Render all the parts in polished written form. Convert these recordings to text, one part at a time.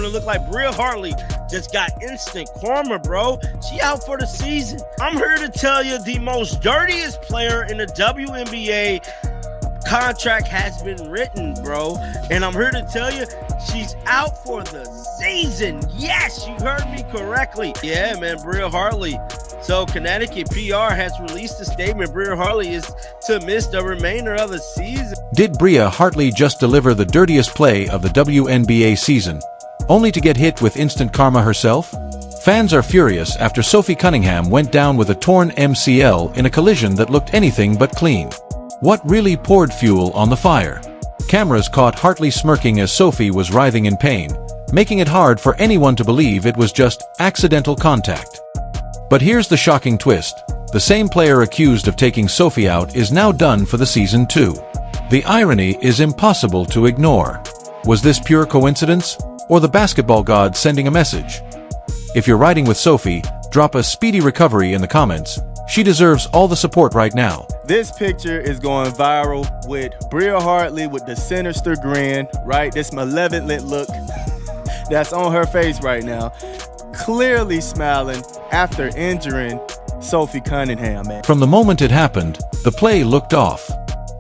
to look like Bria Hartley just got instant karma, bro. She out for the season. I'm here to tell you the most dirtiest player in the WNBA contract has been written, bro. And I'm here to tell you she's out for the season. Yes, you heard me correctly. Yeah, man, Bria Hartley. So Connecticut PR has released a statement. Bria Hartley is to miss the remainder of the season. Did Bria Hartley just deliver the dirtiest play of the WNBA season, only to get hit with instant karma herself? Fans are furious after Sophie Cunningham went down with a torn MCL in a collision that looked anything but clean. What really poured fuel on the fire? Cameras caught Hartley smirking as Sophie was writhing in pain, making it hard for anyone to believe it was just accidental contact. But here's the shocking twist. The same player accused of taking Sophie out is now done for the season too. The irony is impossible to ignore. Was this pure coincidence, or the basketball god sending a message? If you're riding with Sophie, drop a speedy recovery in the comments. She deserves all the support right now. This picture is going viral with Bria Hartley with the sinister grin, right? This malevolent look that's on her face right now. Clearly smiling after injuring Sophie Cunningham, man. From the moment it happened, the play looked off.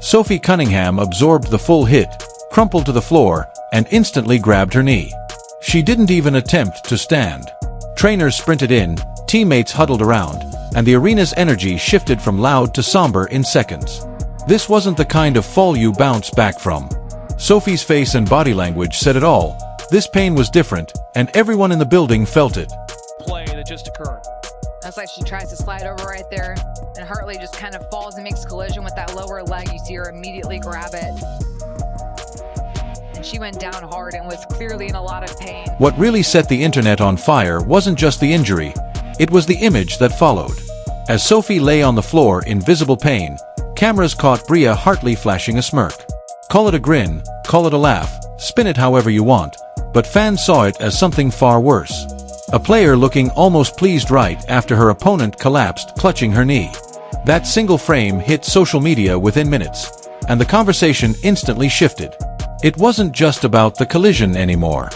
Sophie Cunningham absorbed the full hit, crumpled to the floor, and instantly grabbed her knee. She didn't even attempt to stand. Trainers sprinted in, teammates huddled around, and the arena's energy shifted from loud to somber in seconds. This wasn't the kind of fall you bounce back from. Sophie's face and body language said it all. This pain was different, and everyone in the building felt it. Play that just occurred. That's like she tries to slide over right there, and Hartley just kind of falls and makes collision with that lower leg. You see her immediately grab it. And she went down hard and was clearly in a lot of pain. What really set the internet on fire wasn't just the injury, it was the image that followed. As Sophie lay on the floor in visible pain, cameras caught Bria Hartley flashing a smirk. Call it a grin, call it a laugh, spin it however you want, but fans saw it as something far worse. A player looking almost pleased right after her opponent collapsed, clutching her knee. That single frame hit social media within minutes, and the conversation instantly shifted. It wasn't just about the collision anymore.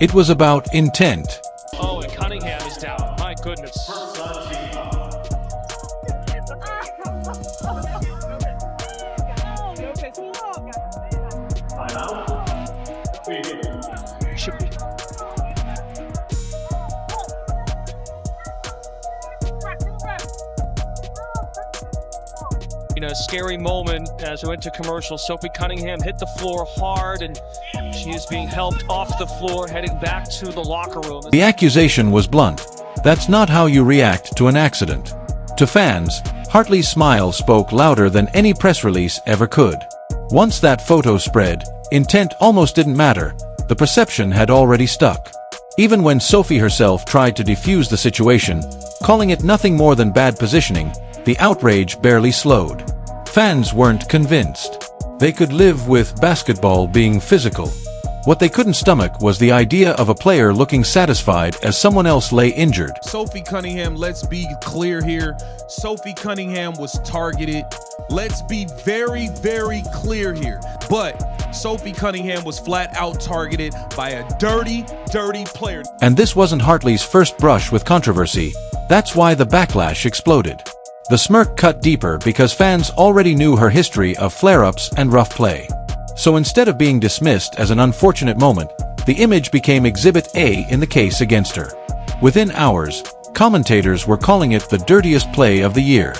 It was about intent. Oh, and Cunningham is down. My goodness. Should be. Scary moment as we went to commercial. Sophie Cunningham hit the floor hard, and she is being helped off the floor, heading back to the locker room. The accusation was blunt. That's not how you react to an accident. To fans, Hartley's smile spoke louder than any press release ever could. Once that photo spread, intent almost didn't matter. The perception had already stuck. Even when Sophie herself tried to defuse the situation, calling it nothing more than bad positioning, the outrage barely slowed. Fans weren't convinced. They could live with basketball being physical. What they couldn't stomach was the idea of a player looking satisfied as someone else lay injured. Sophie Cunningham, let's be clear here. Sophie Cunningham was targeted. Let's be very, very clear here. But Sophie Cunningham was flat out targeted by a dirty, dirty player. And this wasn't Hartley's first brush with controversy. That's why the backlash exploded. The smirk cut deeper because fans already knew her history of flare-ups and rough play. So instead of being dismissed as an unfortunate moment, the image became Exhibit A in the case against her. Within hours, commentators were calling it the dirtiest play of the year.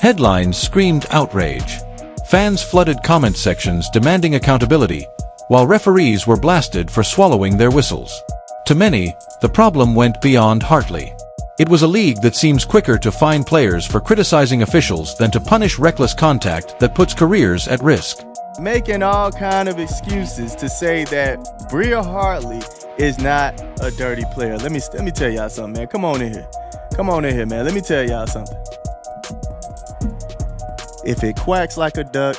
Headlines screamed outrage. Fans flooded comment sections demanding accountability, while referees were blasted for swallowing their whistles. To many, the problem went beyond Hartley. It was a league that seems quicker to fine players for criticizing officials than to punish reckless contact that puts careers at risk. Making all kind of excuses to say that Bria Hartley is not a dirty player. Let me tell y'all something, man. Come on in here. Come on in here, man. Let me tell y'all something. If it quacks like a duck,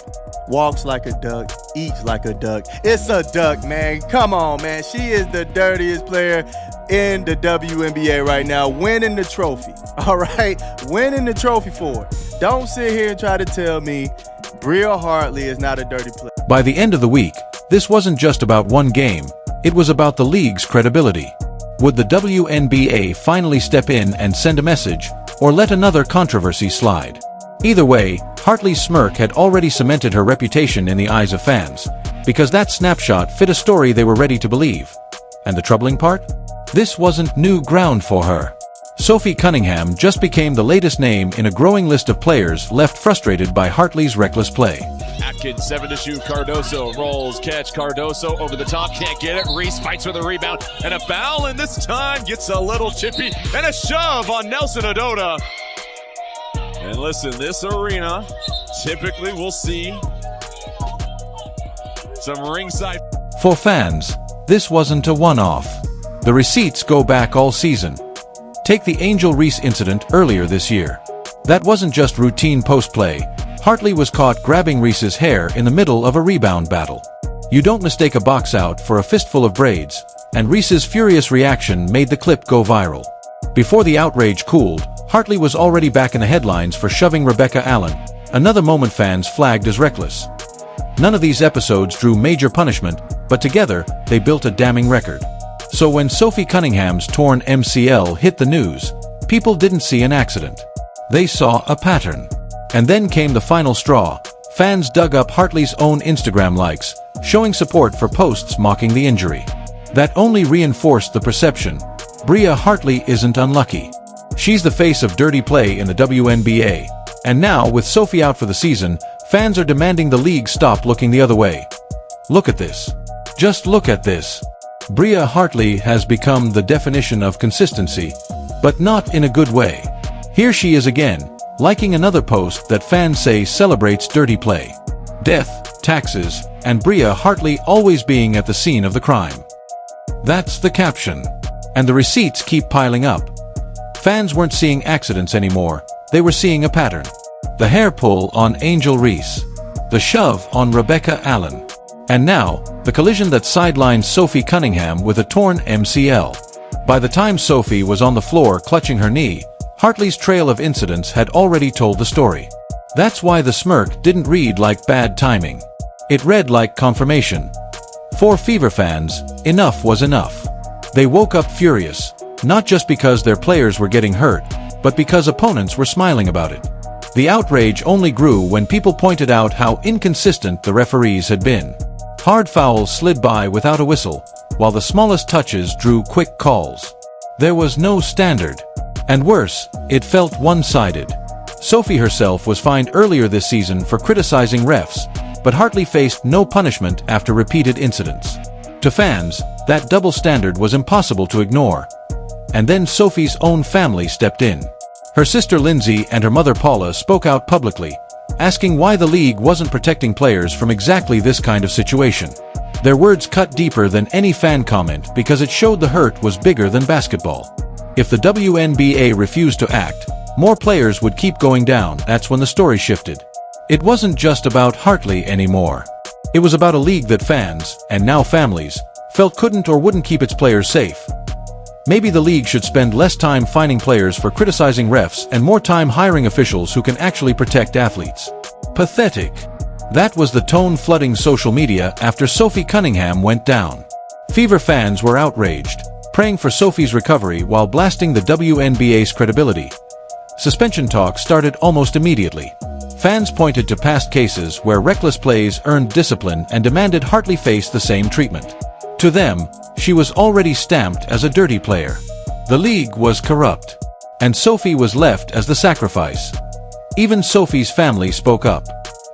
walks like a duck, eats like a duck, it's a duck, man. Come on, man. She is the dirtiest player in the WNBA right now, winning the trophy. All right? Winning the trophy for it. Don't sit here and try to tell me Bria Hartley is not a dirty player. By the end of the week, this wasn't just about one game. It was about the league's credibility. Would the WNBA finally step in and send a message, or let another controversy slide? Either way, Hartley's smirk had already cemented her reputation in the eyes of fans, because that snapshot fit a story they were ready to believe. And the troubling part? This wasn't new ground for her. Sophie Cunningham just became the latest name in a growing list of players left frustrated by Hartley's reckless play. Atkins, 7 to shoot. Cardoso rolls, catch. Cardoso over the top, can't get it. Reese fights for the rebound and a foul, and this time gets a little chippy and a shove on Nelson Adota. And listen, this arena typically will see some ringside. For fans, this wasn't a one-off. The receipts go back all season. Take the Angel Reese incident earlier this year. That wasn't just routine post-play. Hartley was caught grabbing Reese's hair in the middle of a rebound battle. You don't mistake a box out for a fistful of braids, and Reese's furious reaction made the clip go viral. Before the outrage cooled, Hartley was already back in the headlines for shoving Rebecca Allen, another moment fans flagged as reckless. None of these episodes drew major punishment, but together, they built a damning record. So when Sophie Cunningham's torn MCL hit the news, people didn't see an accident. They saw a pattern. And then came the final straw. Fans dug up Hartley's own Instagram likes, showing support for posts mocking the injury. That only reinforced the perception. Bria Hartley isn't unlucky. She's the face of dirty play in the WNBA. And now, with Sophie out for the season, fans are demanding the league stop looking the other way. Look at this. Just look at this. Bria Hartley has become the definition of consistency, but not in a good way. Here she is again, liking another post that fans say celebrates dirty play. Death, taxes, and Bria Hartley always being at the scene of the crime. That's the caption. And the receipts keep piling up. Fans weren't seeing accidents anymore, they were seeing a pattern. The hair pull on Angel Reese. The shove on Rebecca Allen. And now, the collision that sidelined Sophie Cunningham with a torn MCL. By the time Sophie was on the floor clutching her knee, Hartley's trail of incidents had already told the story. That's why the smirk didn't read like bad timing. It read like confirmation. For Fever fans, enough was enough. They woke up furious, not just because their players were getting hurt, but because opponents were smiling about it. The outrage only grew when people pointed out how inconsistent the referees had been. Hard fouls slid by without a whistle, while the smallest touches drew quick calls. There was no standard. And worse, it felt one-sided. Sophie herself was fined earlier this season for criticizing refs, but Hartley faced no punishment after repeated incidents. To fans, that double standard was impossible to ignore. And then Sophie's own family stepped in. Her sister Lindsay and her mother Paula spoke out publicly, asking why the league wasn't protecting players from exactly this kind of situation. Their words cut deeper than any fan comment because it showed the hurt was bigger than basketball. If the WNBA refused to act, more players would keep going down. That's when the story shifted. It wasn't just about Hartley anymore. It was about a league that fans, and now families, felt couldn't or wouldn't keep its players safe. Maybe the league should spend less time fining players for criticizing refs and more time hiring officials who can actually protect athletes. Pathetic. That was the tone flooding social media after Sophie Cunningham went down. Fever fans were outraged, praying for Sophie's recovery while blasting the WNBA's credibility. Suspension talk started almost immediately. Fans pointed to past cases where reckless plays earned discipline and demanded Hartley face the same treatment. To them, she was already stamped as a dirty player. The league was corrupt. And Sophie was left as the sacrifice. Even Sophie's family spoke up.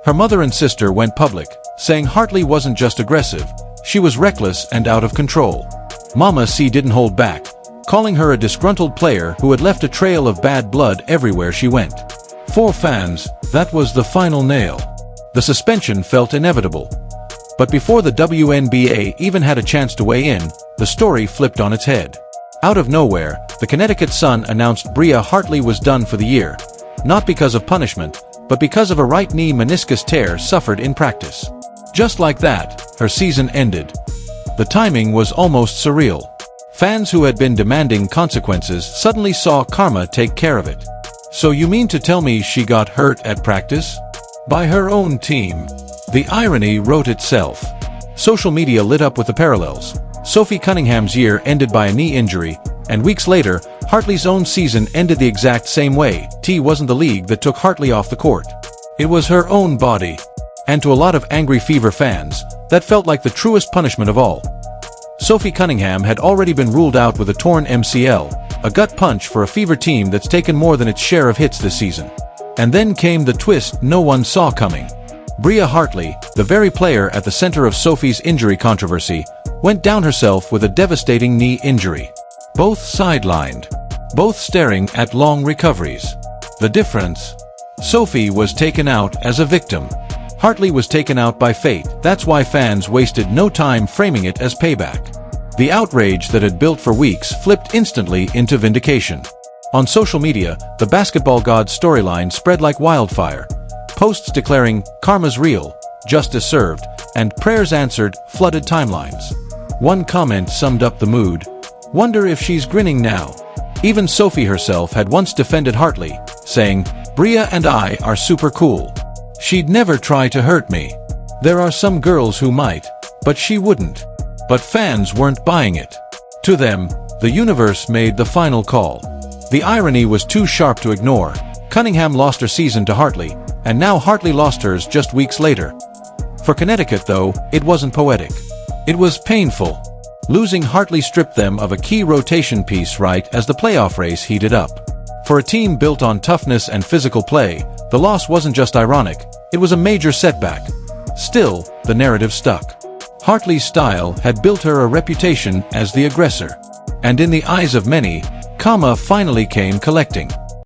Her mother and sister went public, saying Hartley wasn't just aggressive, she was reckless and out of control. Mama C didn't hold back, calling her a disgruntled player who had left a trail of bad blood everywhere she went. For fans, that was the final nail. The suspension felt inevitable. But before the WNBA even had a chance to weigh in, the story flipped on its head. Out of nowhere, the Connecticut Sun announced Bria Hartley was done for the year, not because of punishment, but because of a right knee meniscus tear suffered in practice. Just like that, her season ended. The timing was almost surreal. Fans who had been demanding consequences suddenly saw karma take care of it. So you mean to tell me she got hurt at practice? By her own team. The irony wrote itself. Social media lit up with the parallels. Sophie Cunningham's year ended by a knee injury, and weeks later, Hartley's own season ended the exact same way. It wasn't the league that took Hartley off the court. It was her own body. And to a lot of Angry Fever fans, that felt like the truest punishment of all. Sophie Cunningham had already been ruled out with a torn MCL, a gut punch for a Fever team that's taken more than its share of hits this season. And then came the twist no one saw coming. Bria Hartley, the very player at the center of Sophie's injury controversy, went down herself with a devastating knee injury. Both sidelined. Both staring at long recoveries. The difference? Sophie was taken out as a victim. Hartley was taken out by fate. That's why fans wasted no time framing it as payback. The outrage that had built for weeks flipped instantly into vindication. On social media, the basketball god's storyline spread like wildfire. Posts declaring, "Karma's real," "Justice served," and "Prayers answered" flooded timelines. One comment summed up the mood. "Wonder if she's grinning now." Even Sophie herself had once defended Hartley, saying, "Bria and I are super cool. She'd never try to hurt me. There are some girls who might, but she wouldn't." But fans weren't buying it. To them, the universe made the final call. The irony was too sharp to ignore. Cunningham lost her season to Hartley, and now Hartley lost hers just weeks later. For Connecticut, though, it wasn't poetic. It was painful. Losing Hartley stripped them of a key rotation piece right as the playoff race heated up. For a team built on toughness and physical play, the loss wasn't just ironic, it was a major setback. Still, the narrative stuck. Hartley's style had built her a reputation as the aggressor. And in the eyes of many, karma finally came collecting.